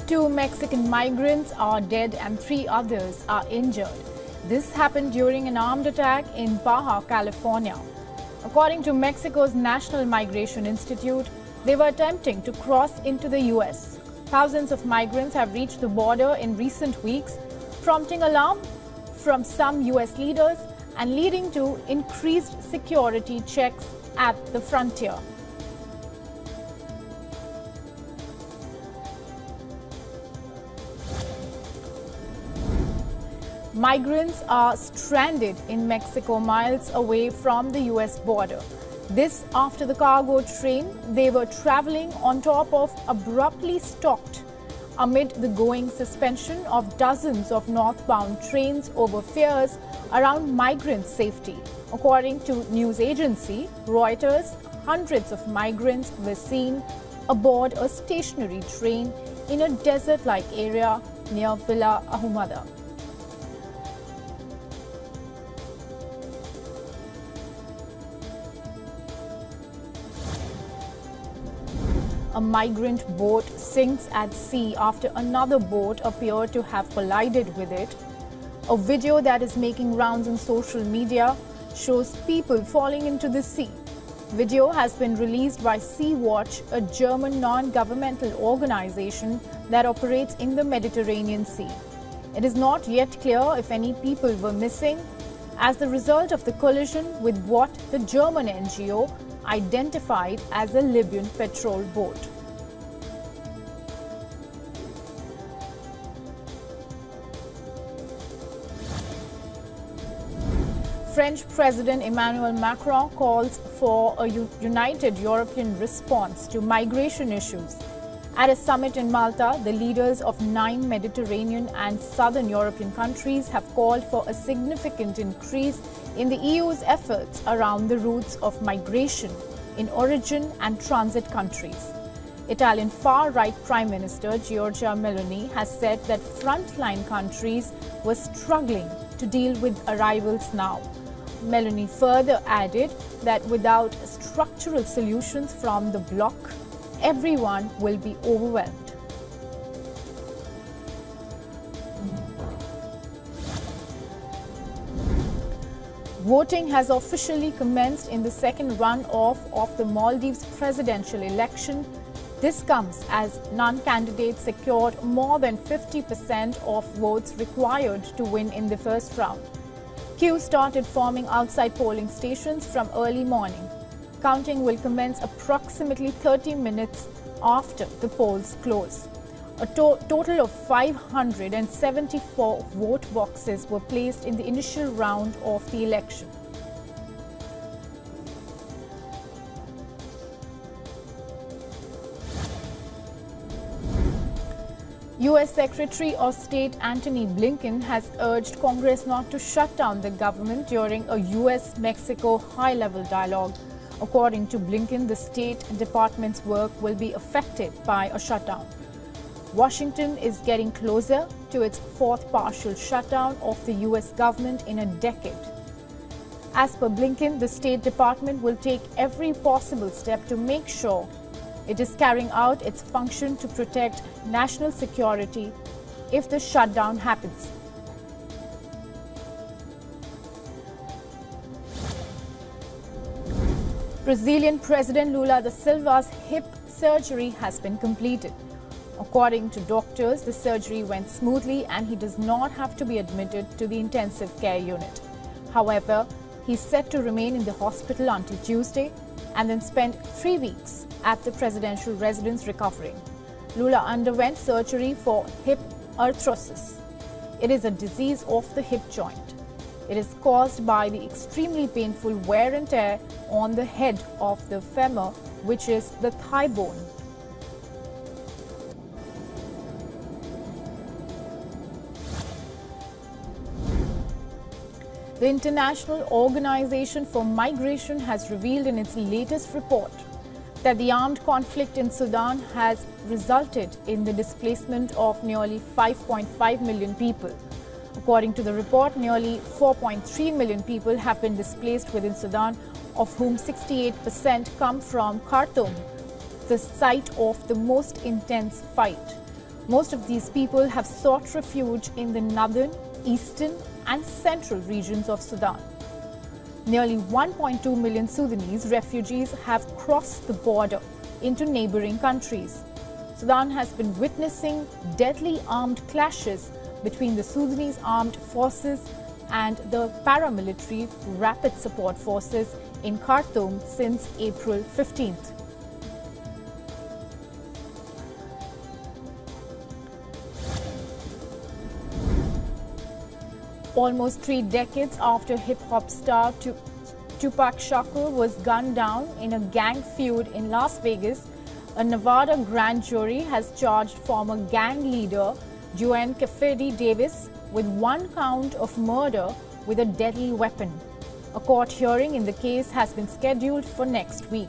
2 Mexican migrants are dead and 3 others are injured. This happened during an armed attack in Baja California. According to Mexico's National Migration Institute, they were attempting to cross into the U.S. Thousands of migrants have reached the border in recent weeks, prompting alarm from some U.S. leaders and leading to increased security checks at the frontier. Migrants are stranded in Mexico miles away from the U.S. border. This after the cargo train they were traveling on top of abruptly stopped amid the going suspension of dozens of northbound trains over fears around migrant safety. According to news agency Reuters, hundreds of migrants were seen aboard a stationary train in a desert-like area near Villa Ahumada. A migrant boat sinks at sea after another boat appeared to have collided with it. A video that is making rounds on social media shows people falling into the sea. Video has been released by Sea-Watch, a German non-governmental organization that operates in the Mediterranean Sea. It is not yet clear if any people were missing as the result of the collision with what the German NGO identified as a Libyan patrol boat. French President Emmanuel Macron calls for a united European response to migration issues. At a summit in Malta, the leaders of 9 Mediterranean and Southern European countries have called for a significant increase in the EU's efforts around the routes of migration in origin and transit countries. Italian far-right Prime Minister Giorgia Meloni has said that frontline countries were struggling to deal with arrivals now. Meloni further added that without structural solutions from the bloc, everyone will be overwhelmed. Voting has officially commenced in the second runoff of the Maldives presidential election. This comes as non-candidates secured more than 50% of votes required to win in the first round. Queues started forming outside polling stations from early morning. Counting will commence approximately 30 minutes after the polls close. A total of 574 vote boxes were placed in the initial round of the election. U.S. Secretary of State Antony Blinken has urged Congress not to shut down the government during a U.S.-Mexico high-level dialogue. According to Blinken, the State Department's work will be affected by a shutdown. Washington is getting closer to its 4th partial shutdown of the U.S. government in a decade. As per Blinken, the State Department will take every possible step to make sure it is carrying out its function to protect national security if the shutdown happens. Brazilian President Lula da Silva's hip surgery has been completed. According to doctors, the surgery went smoothly and he does not have to be admitted to the intensive care unit. However, he's set to remain in the hospital until Tuesday and then spend 3 weeks at the presidential residence recovering. Lula underwent surgery for hip arthrosis. It is a disease of the hip joint. It is caused by the extremely painful wear and tear on the head of the femur, which is the thigh bone. The International Organization for Migration has revealed in its latest report that the armed conflict in Sudan has resulted in the displacement of nearly 5.5 million people. According to the report, nearly 4.3 million people have been displaced within Sudan, of whom 68% come from Khartoum, the site of the most intense fight. Most of these people have sought refuge in the northern, eastern and central regions of Sudan. Nearly 1.2 million Sudanese refugees have crossed the border into neighboring countries. Sudan has been witnessing deadly armed clashes between the Sudanese armed forces and the paramilitary Rapid Support Forces in Khartoum since April 15th. Almost 3 decades after hip-hop star Tupac Shakur was gunned down in a gang feud in Las Vegas, a Nevada grand jury has charged former gang leader WION Davis with 1 count of murder with a deadly weapon. A court hearing in the case has been scheduled for next week.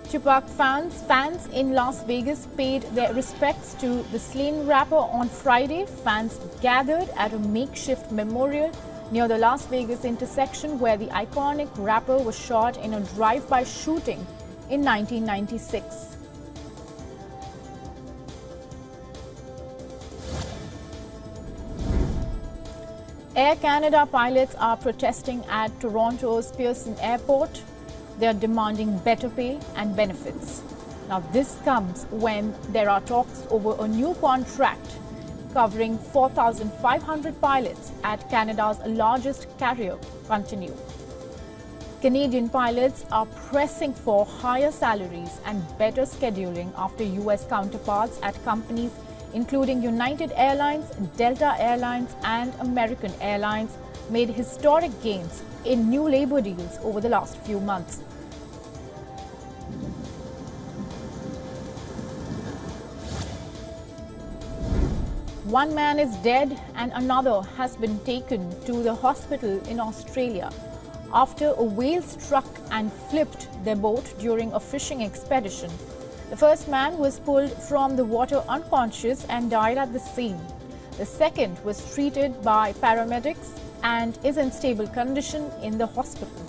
Tupac fans in Las Vegas paid their respects to the slain rapper on Friday. Fans gathered at a makeshift memorial near the Las Vegas intersection where the iconic rapper was shot in a drive-by shooting in 1996. Air Canada pilots are protesting at Toronto's Pearson Airport. They are demanding better pay and benefits. Now, this comes when there are talks over a new contract covering 4,500 pilots at Canada's largest carrier continue. Canadian pilots are pressing for higher salaries and better scheduling after US counterparts at companies including United Airlines, Delta Airlines and American Airlines made historic gains in new labor deals over the last few months. One man is dead and another has been taken to the hospital in Australia after a whale struck and flipped their boat during a fishing expedition. The first man was pulled from the water unconscious and died at the scene. The second was treated by paramedics and is in stable condition in the hospital.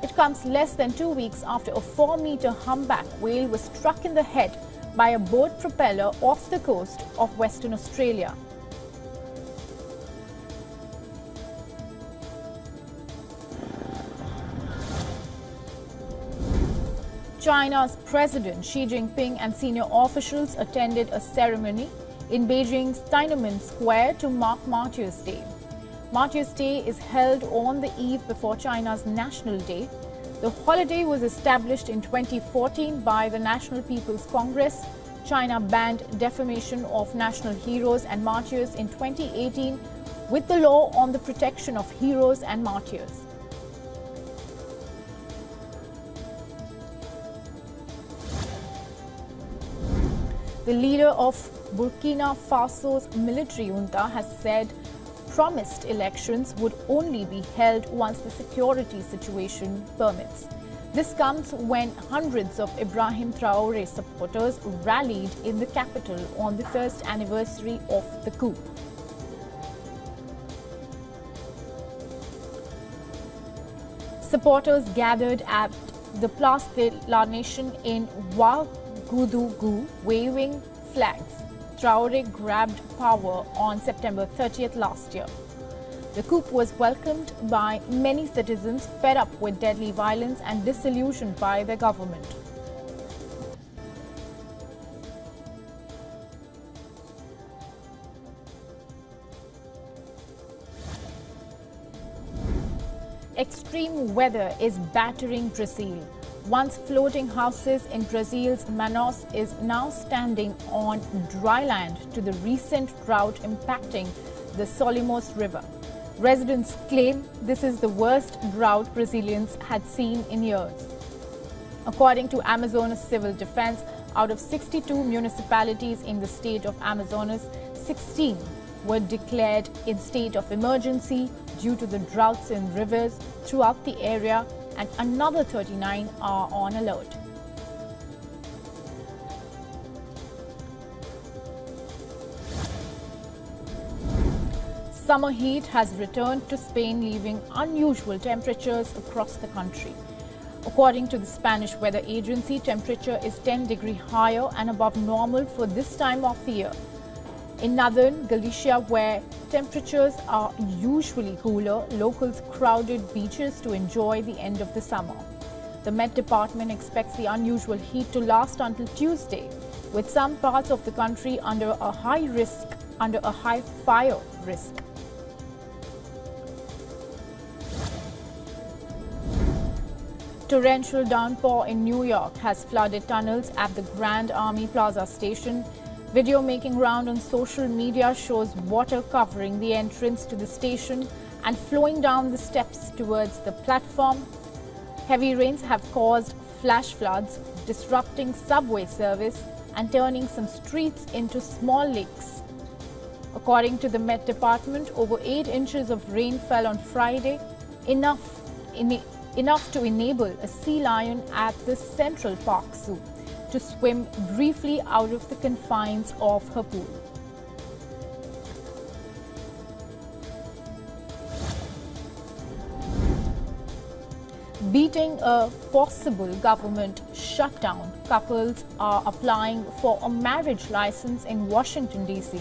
It comes less than 2 weeks after a 4-meter humpback whale was struck in the head by a boat propeller off the coast of Western Australia. China's President Xi Jinping and senior officials attended a ceremony in Beijing's Tiananmen Square to mark Martyrs' Day. Martyrs' Day is held on the eve before China's National Day. The holiday was established in 2014 by the National People's Congress. China banned defamation of national heroes and martyrs in 2018 with the law on the protection of heroes and martyrs. The leader of Burkina Faso's military junta has said promised elections would only be held once the security situation permits. This comes when hundreds of Ibrahim Traoré supporters rallied in the capital on the first anniversary of the coup. Supporters gathered at the Place de la Nation in Ouagadougou, waving flags. Traoré grabbed power on September 30th last year. The coup was welcomed by many citizens fed up with deadly violence and disillusioned by their government. Extreme weather is battering Brazil. Once floating houses in Brazil's Manaus is now standing on dry land to the recent drought impacting the Solimões River. Residents claim this is the worst drought Brazilians had seen in years. According to Amazonas Civil Defense, out of 62 municipalities in the state of Amazonas, 16 were declared in state of emergency due to the droughts in rivers throughout the area, and another 39 are on alert. Summer heat has returned to Spain, leaving unusual temperatures across the country. According to the Spanish weather agency, temperature is 10 degrees higher and above normal for this time of the year. In northern Galicia, where temperatures are usually cooler, locals crowded beaches to enjoy the end of the summer. The Met Department expects the unusual heat to last until Tuesday, with some parts of the country under a high fire risk. Torrential downpour in New York has flooded tunnels at the Grand Army Plaza station. Video making round on social media shows water covering the entrance to the station and flowing down the steps towards the platform. Heavy rains have caused flash floods, disrupting subway service and turning some streets into small lakes. According to the Met Department, over 8 inches of rain fell on Friday, enough to enable a sea lion at the Central Park Zoo to swim briefly out of the confines of her pool. Beating a possible government shutdown, couples are applying for a marriage license in Washington, D.C.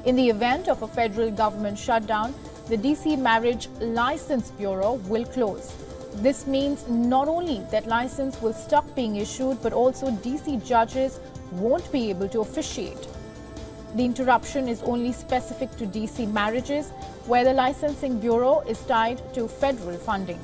In the event of a federal government shutdown, the D.C. Marriage License Bureau will close. This means not only that license will stop being issued, but also D.C. judges won't be able to officiate. The interruption is only specific to D.C. marriages, where the licensing bureau is tied to federal funding.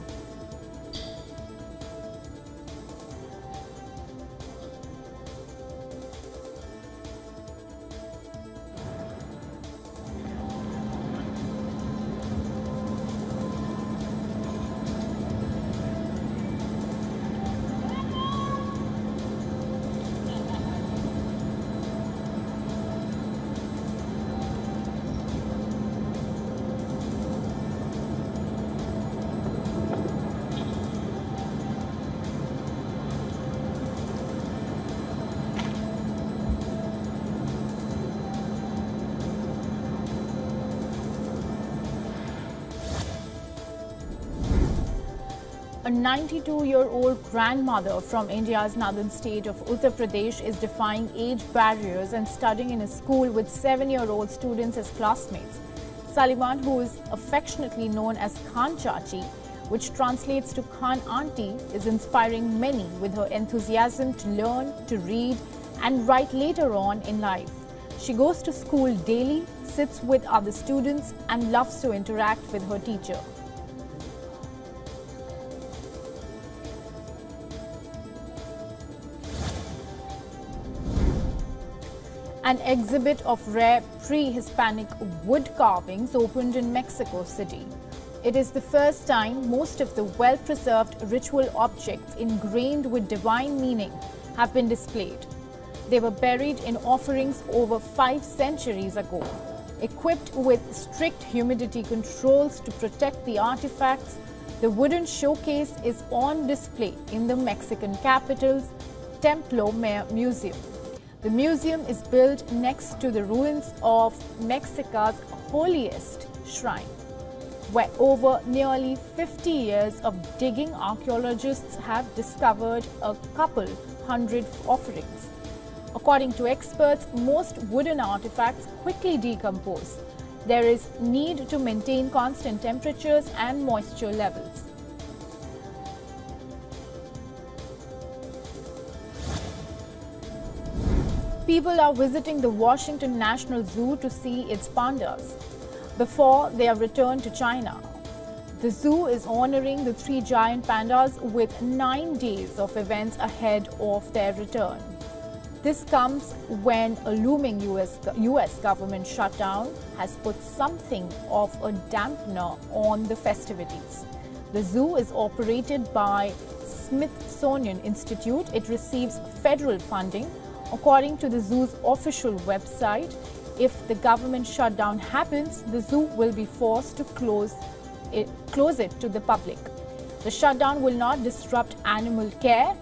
A 92-year-old grandmother from India's northern state of Uttar Pradesh is defying age barriers and studying in a school with 7-year-old students as classmates. Saliman, who is affectionately known as Khan Chachi, which translates to Khan Auntie, is inspiring many with her enthusiasm to learn, to read and write later on in life. She goes to school daily, sits with other students and loves to interact with her teacher. An exhibit of rare pre-Hispanic wood carvings opened in Mexico City. It is the first time most of the well-preserved ritual objects ingrained with divine meaning have been displayed. They were buried in offerings over 5 centuries ago. Equipped with strict humidity controls to protect the artifacts, the wooden showcase is on display in the Mexican capital's Templo Museum. The museum is built next to the ruins of Mexico's holiest shrine, where over nearly 50 years of digging, archaeologists have discovered a couple hundred offerings. According to experts, most wooden artifacts quickly decompose. There is need to maintain constant temperatures and moisture levels. People are visiting the Washington National Zoo to see its pandas before they are returned to China. The zoo is honoring the 3 giant pandas with 9 days of events ahead of their return. This comes when a looming US government shutdown has put something of a dampener on the festivities. The zoo is operated by Smithsonian Institute. It receives federal funding. According to the zoo's official website, if the government shutdown happens, the zoo will be forced to close it to the public. The shutdown will not disrupt animal care,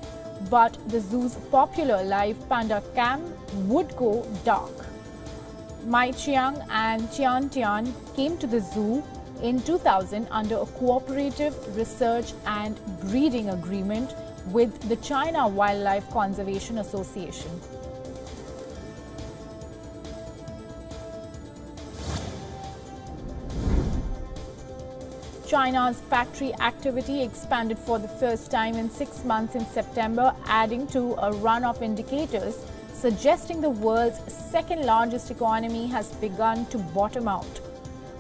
but the zoo's popular live panda cam would go dark. Mai Chiang and Tian Tian came to the zoo in 2000 under a cooperative research and breeding agreement with the China Wildlife Conservation Association. China's factory activity expanded for the first time in 6 months in September, adding to a run of indicators suggesting the world's second-largest economy has begun to bottom out.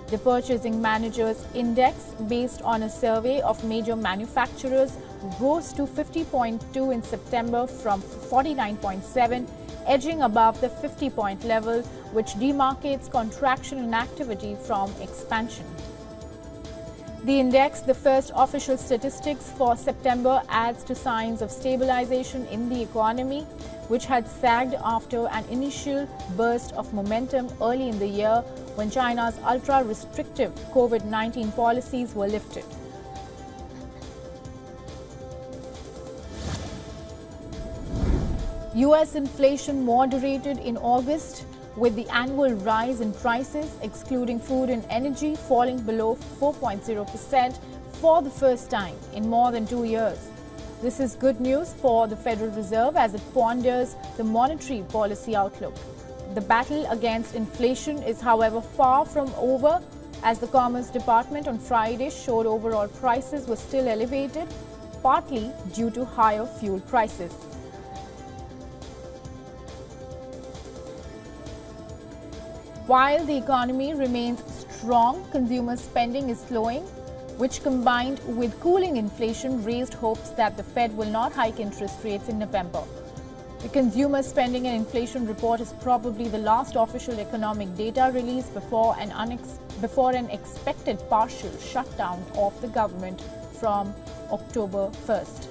The Purchasing Managers Index, based on a survey of major manufacturers, rose to 50.2 in September from 49.7, edging above the 50-point level, which demarcates contraction in activity from expansion. The index, the first official statistics for September, adds to signs of stabilization in the economy, which had sagged after an initial burst of momentum early in the year when China's ultra-restrictive COVID-19 policies were lifted. U.S. inflation moderated in August, with the annual rise in prices, excluding food and energy, falling below 4.0% for the first time in more than 2 years. This is good news for the Federal Reserve as it ponders the monetary policy outlook. The battle against inflation is, however, far from over, as the Commerce Department on Friday showed overall prices were still elevated, partly due to higher fuel prices. While the economy remains strong, consumer spending is slowing, which combined with cooling inflation raised hopes that the Fed will not hike interest rates in November. The Consumer Spending and Inflation Report is probably the last official economic data released before an expected partial shutdown of the government from October 1st.